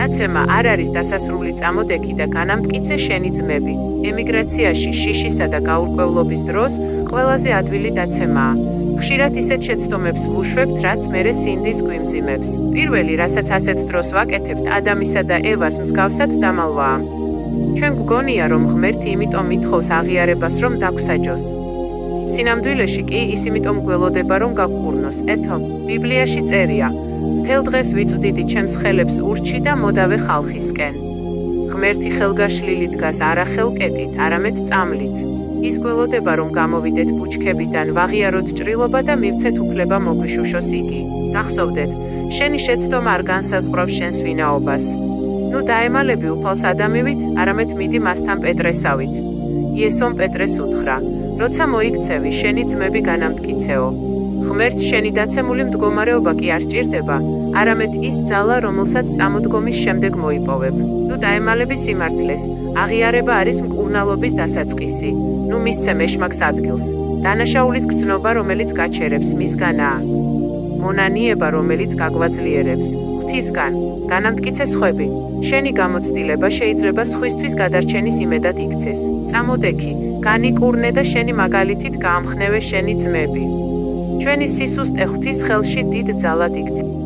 დაცემა არ არის დასასრული წამოდეგი და განამტკიცე შენი ძმები. ემიგრაციაში, შიშისა და გაურკვევლობის დროს ყველაზე ადვილი დაცემაა. ხშირად ისეთ შეცდომებს ვუშვებთ, რაც მერე სინდის გვიმძიმებს. პირველი, რასაც ასეთ დროს ვაკეთებთ, ადამისა და ევას მსგავსად დამალვაა. ჩვენ გვგონია, რომ ღმერთი იმიტომ მითხოვს აღიარებას, რომ დაგვსაჯოს. სინამდვილეში კი ის იმიტომ გველოდება, რომ გაგკურნოს. ეთო, ბიბლიაში წერია: მთელ დღეს ვიწვდიდი ჩემს ხელებს ურჩი და მოდავე ხალხისკენ. ღმერთი ხელგაშლილი დგას არა ხელკეტით, არამედ წამლით. ის გველოდება, რომ გამოვიდეთ ბუჩქებიდან, ვაღიაროთ ჭრილობა და მივცეთ უფლება მოგვიშუშოს იგი. გახსოვდეთ, შენი შეცდომა არ განსაზღვრავს შენს ვინაობას. ნუ დაემალები უფალს ადამიანით, არამედ მიდი მასთან პეტრესავით. იესომ პეტრეს უთხრა: როცა მოიქცევი, შენი ძმები განამტკიცეო. ღმერთს შენი დაცემული მდგომარეობა კი არ ჭირდება, არამედ ის ძალა, რომელსაც წამოდგომის შემდეგ მოიპოვებ. ნუ დაემალები სიმართლეს, აღიარება არის მკურნალობის დასაწყისი. ნუ მისცე მეშმაკს ადგილს. დანაშაულის გრძნობა, რომელიც გაჩერებს, მისგანაა. მონანიება, რომელიც გაგვაძლიერებს, ღვთისგან. განამტკიცე სხვები. შენი გამოცდილება შეიძლება სხვისთვის გადარჩენის იმედად იქცეს. წამოდექი, განიკურნე და შენი მაგალითით გაამხნევე შენი ძმები. ჩვენი სისუსტე ღვთის ხელში დიდ ძალად იქცეს.